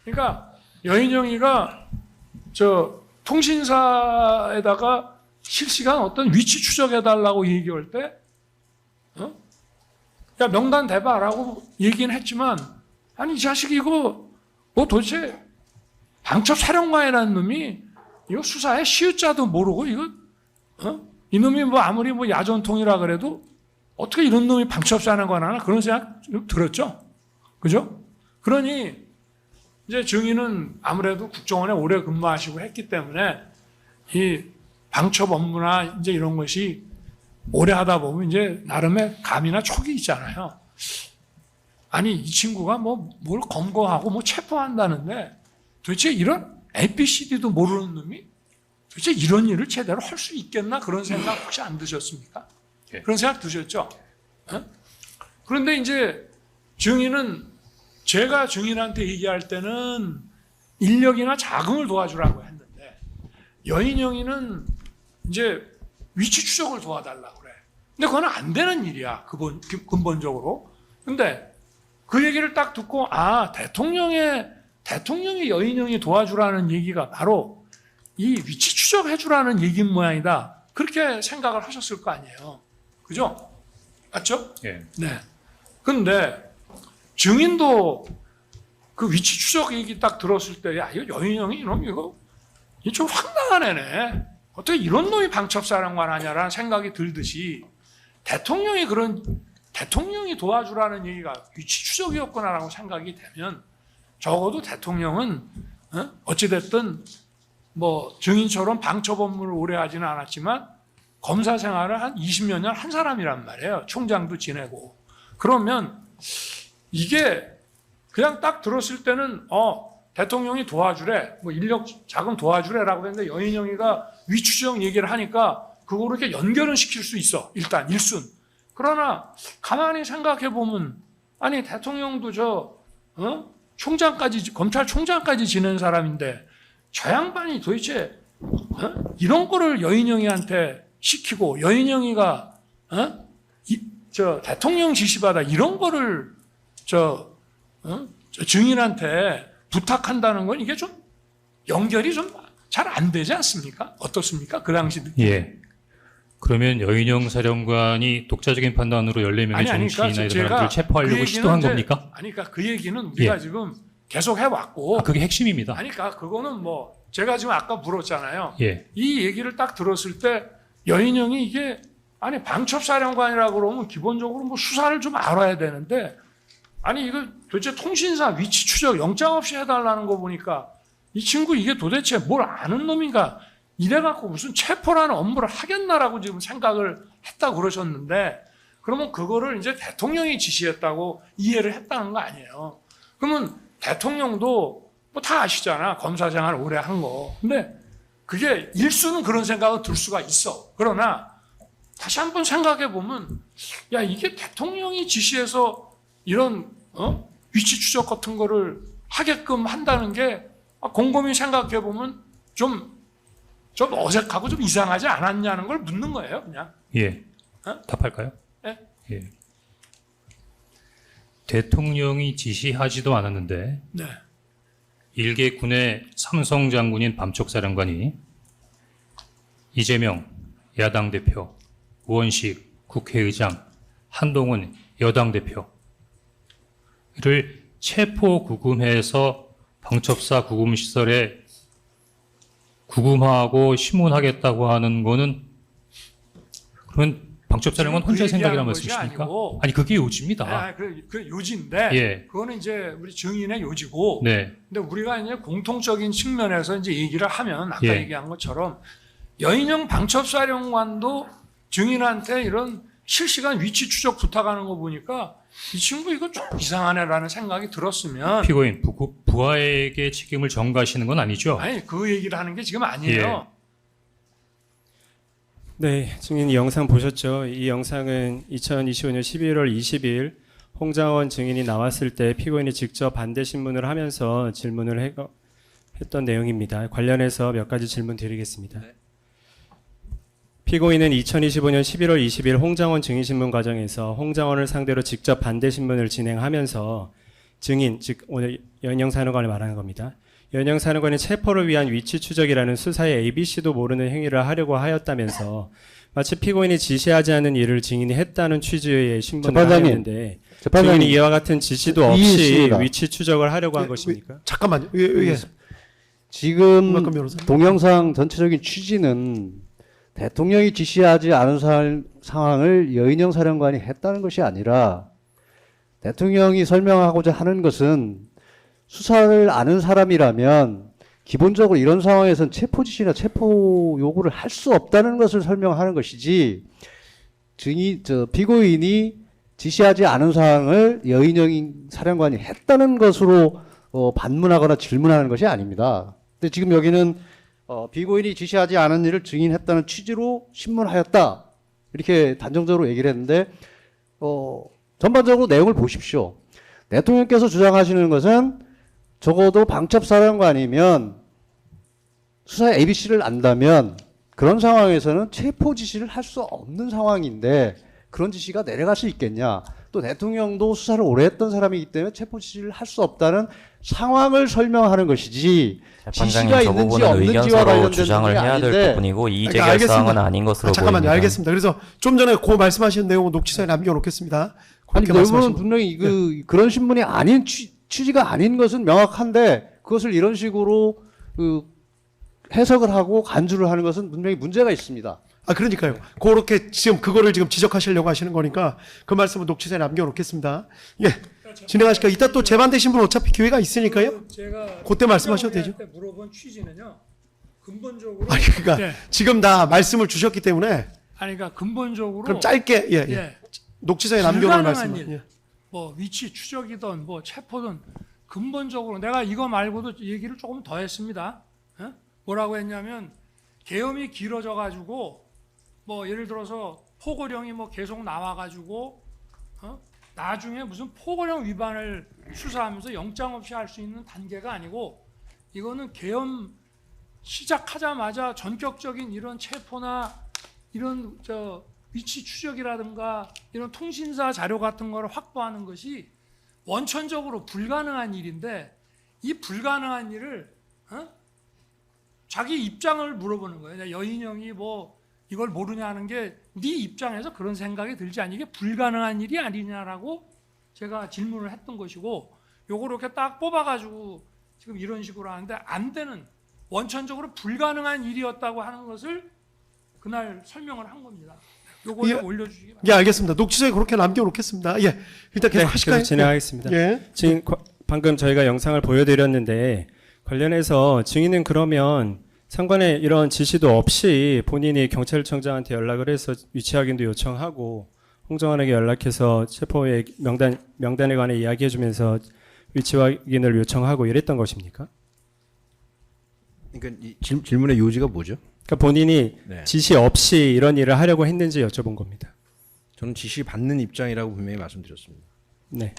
그러니까 여인영이가 저 통신사에다가 실시간 어떤 위치 추적해달라고 얘기할 때, 야, 명단 대봐라고 얘기는 했지만, 아니, 이 자식이 이거, 뭐 도대체 방첩 사령관이라는 놈이 이거 수사에 시읒자도 모르고, 이거, 이놈이 뭐 아무리 뭐 야전통이라 그래도 어떻게 이런 놈이 방첩 사령관 하나 그런 생각 좀 들었죠? 그죠? 그러니, 이제 증인은 아무래도 국정원에 오래 근무하시고 했기 때문에 이 방첩 업무나 이제 이런 것이 오래 하다 보면 이제 나름의 감이나 촉이 있잖아요. 아니, 이 친구가 뭐 뭘 검거하고 뭐 체포한다는데 도대체 이런 ABCD도 모르는 놈이 도대체 이런 일을 제대로 할 수 있겠나? 그런 생각 혹시 안 드셨습니까? 예. 그런 생각 드셨죠? 그런데 이제 증인은 제가 증인한테 얘기할 때는 인력이나 자금을 도와주라고 했는데 여인영이는 이제 위치 추적을 도와달라고 그래. 근데 그건 안 되는 일이야, 근본적으로. 근데 그 얘기를 딱 듣고 대통령이 여인영이 도와주라는 얘기가 바로 이 위치 추적해주라는 얘기인 모양이다. 그렇게 생각을 하셨을 거 아니에요. 그죠? 맞죠? 예. 네. 근데 증인도 그 위치 추적 얘기 딱 들었을 때, 야, 이거 여인영이 이놈 이거 좀 황당한 애네. 어떻게 이런 놈이 방첩사령관 하냐라는 생각이 들듯이 대통령이 도와주라는 얘기가 위치 추적이었구나라고 생각이 되면 적어도 대통령은 어찌됐든 뭐 증인처럼 방첩 업무를 오래 하지는 않았지만 검사 생활을 한 20몇 년 한 사람이란 말이에요. 총장도 지내고. 그러면 이게 그냥 딱 들었을 때는 대통령이 도와주래, 뭐 인력 자금 도와주래라고 했는데 여인영이가 위추적 얘기를 하니까 그거를 이렇게 연결은 시킬 수 있어. 일단 일순. 그러나 가만히 생각해 보면 아니 대통령도 총장까지 검찰총장까지 지낸 사람인데 저 양반이 도대체 이런 거를 여인영이한테 시키고 여인영이가 대통령 지시받아 이런 거를 저 증인한테 부탁한다는 건 이게 좀 연결이 좀 잘 안 되지 않습니까? 어떻습니까? 그 당시 느낌. 예. 그러면 여인영 사령관이 독자적인 판단으로 14명의 정치인이나 이런 사람들을 체포하려고 시도한 겁니까? 아니, 그러니까 그 얘기는 우리가 지금 계속 해왔고. 그게 핵심입니다. 아니, 그러니까 그거는 뭐 제가 지금 아까 물었잖아요. 예. 이 얘기를 딱 들었을 때 여인영이 이게 아니 방첩사령관이라고 그러면 기본적으로 뭐 수사를 좀 알아야 되는데 아니 이거 도대체 통신사 위치 추적 영장 없이 해달라는 거 보니까 이 친구 이게 도대체 뭘 아는 놈인가 이래갖고 무슨 체포라는 업무를 하겠나라고 지금 생각을 했다고 그러셨는데 그러면 그거를 이제 대통령이 지시했다고 이해를 했다는 거 아니에요. 그러면 대통령도 뭐 다 아시잖아. 검사 생활 오래 한 거. 근데 그게 일수는 그런 생각은 들 수가 있어. 그러나 다시 한번 생각해 보면 야 이게 대통령이 지시해서 이런 위치 추적 같은 거를 하게끔 한다는 게 곰곰이 생각해 보면 좀 어색하고 좀 이상하지 않았냐는 걸 묻는 거예요, 그냥. 예. 답할까요? 예. 예. 대통령이 지시하지도 않았는데 네. 일개 군의 삼성 장군인 밤촉사령관이 이재명 야당 대표, 우원식 국회의장, 한동훈 여당 대표를 체포 구금해서 방첩사 구금시설에 구금하고 심문하겠다고 하는 거는 그러면 방첩사령관 혼자 생각이란 말씀이십니까? 아니 그게 요지입니다. 그 요지인데 예. 그거는 이제 우리 증인의 요지고 네. 근데 우리가 이제 공통적인 측면에서 이제 얘기를 하면 아까 예. 얘기한 것처럼 여인영 방첩사령관도 증인한테 이런 실시간 위치 추적 부탁하는 거 보니까 이 친구 이거 좀 이상하네라는 생각이 들었으면 피고인 부하에게 책임을 전가하시는 건 아니죠? 아니 그 얘기를 하는 게 지금 아니에요. 네, 증인 이 영상 보셨죠? 이 영상은 2025년 11월 20일 홍장원 증인이 나왔을 때 피고인이 직접 반대 신문을 하면서 질문을 했던 내용입니다. 관련해서 몇 가지 질문 드리겠습니다. 네. 피고인은 2025년 11월 20일 홍장원 증인신문 과정에서 홍장원을 상대로 직접 반대 신문을 진행하면서 증인, 즉 오늘 연영 사령관을 말하는 겁니다. 연영 사령관이 체포를 위한 위치 추적이라는 수사의 ABC도 모르는 행위를 하려고 하였다면서 마치 피고인이 지시하지 않은 일을 증인이 했다는 취지의 신문을 재판장님, 하였는데 재판장님, 증인이 이와 같은 지시도 이 없이 있습니다. 위치 추적을 하려고 한 것입니까? 잠깐만요. 예. 지금 김학건 변호사님. 동영상 전체적인 취지는 대통령이 지시하지 않은 상황을 여인영 사령관이 했다는 것이 아니라 대통령이 설명하고자 하는 것은 수사를 아는 사람이라면 기본적으로 이런 상황에서는 체포 지시나 체포 요구를 할 수 없다는 것을 설명하는 것이지 피고인이 지시하지 않은 사항을 여인영 사령관이 했다는 것으로 반문하거나 질문하는 것이 아닙니다. 근데 지금 여기는 피고인이 지시하지 않은 일을 증인했다는 취지로 신문하였다 이렇게 단정적으로 얘기를 했는데 전반적으로 내용을 보십시오. 대통령께서 주장하시는 것은 적어도 방첩사령관이면 수사의 ABC를 안다면 그런 상황에서는 체포 지시를 할 수 없는 상황인데 그런 지시가 내려갈 수 있겠냐. 또 대통령도 수사를 오래 했던 사람이기 때문에 체포 지시를 할 수 없다는 상황을 설명하는 것이지 지시가 재판장님 저 있는지 부분은 없는지와 의견서로 관련된 주장을 부분이 해야 될 아닌데 부분이고 이의 그러니까 제기할 사항은 알겠습니다. 아닌 것으로 잠깐만요. 보입니다. 알겠습니다. 그래서 좀 전에 그 말씀하신 내용은 녹취서에 남겨놓겠습니다. 아니 그렇게 내용은 말씀하신 분명히 그런 신문이 아닌 취지가 아닌 것은 명확한데 그것을 이런 식으로 해석을 하고 간주를 하는 것은 분명히 문제가 있습니다. 그러니까요. 그렇게 지금 그거를 지금 지적하시려고 하시는 거니까 그 말씀은 녹취서에 남겨놓겠습니다. 예. 진행하실까요? 이따 또 재반되신 분 어차피 기회가 있으니까요. 제가 그때 말씀하셔도 되죠. 때 물어본 취지는요. 근본적으로 아니 그러니까 네. 지금 다 말씀을 주셨기 때문에 아니 그러니까 근본적으로 그럼 짧게 예. 녹취서에 남겨놓을 불가능한 말씀. 일. 뭐 위치 추적이든 뭐 체포든 근본적으로 내가 이거 말고도 얘기를 조금 더 했습니다. 예? 뭐라고 했냐면 계엄이 길어져 가지고 뭐 예를 들어서 포고령이 뭐 계속 나와 가지고 나중에 무슨 포고령 위반을 수사하면서 영장 없이 할 수 있는 단계가 아니고 이거는 계엄 시작하자마자 전격적인 이런 체포나 이런 위치 추적이라든가 이런 통신사 자료 같은 거를 확보하는 것이 원천적으로 불가능한 일인데 이 불가능한 일을 자기 입장을 물어보는 거예요. 여인영이 뭐 이걸 모르냐는 게 네 입장에서 그런 생각이 들지 않니? 이게 불가능한 일이 아니냐라고 제가 질문을 했던 것이고 요걸 이렇게 딱 뽑아가지고 지금 이런 식으로 하는데 안 되는 원천적으로 불가능한 일이었다고 하는 것을 그날 설명을 한 겁니다. 요걸 예. 올려주시기 바랍니다. 예, 알겠습니다. 녹취서에 그렇게 남겨놓겠습니다. 예, 일단 계속 하실까요? 계속 진행하겠습니다. 예. 지금 방금 저희가 영상을 보여드렸는데 관련해서 증인은 그러면 상관의 이런 지시도 없이 본인이 경찰청장한테 연락을 해서 위치 확인도 요청하고 홍정환에게 연락해서 체포의 명단에 관해 이야기해주면서 위치 확인을 요청하고 이랬던 것입니까? 그러니까 이 질문의 요지가 뭐죠? 그러니까 본인이 네. 지시 없이 이런 일을 하려고 했는지 여쭤본 겁니다. 저는 지시 받는 입장이라고 분명히 말씀드렸습니다. 네.